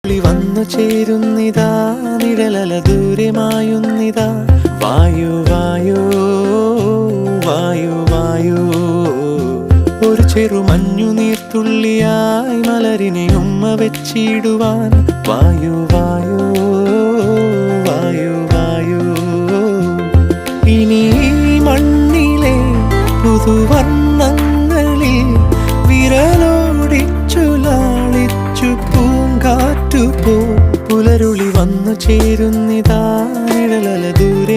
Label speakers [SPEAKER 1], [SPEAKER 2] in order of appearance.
[SPEAKER 1] വന്നു ചേരുന്നിതാ നിഴലല ദൂരെ മായുന്നിതാ വായു വായു വായു വായു ഒരു ചെറു മഞ്ഞു നീർത്തുള്ളിയായി മലരിനെ ഉമ്മ വെച്ചിടുവാൻ വായു വായു വായു വായു ഇനി മണ്ണിലെ പുതുവർണ്ണങ്ങളിൽ വിരലോടിച്ചു ലാളിച്ചു പൂങ്കാറ്റുപോ പുലരുളി വന്നു ചേരുന്നിതാ നിഴലല ദൂരെ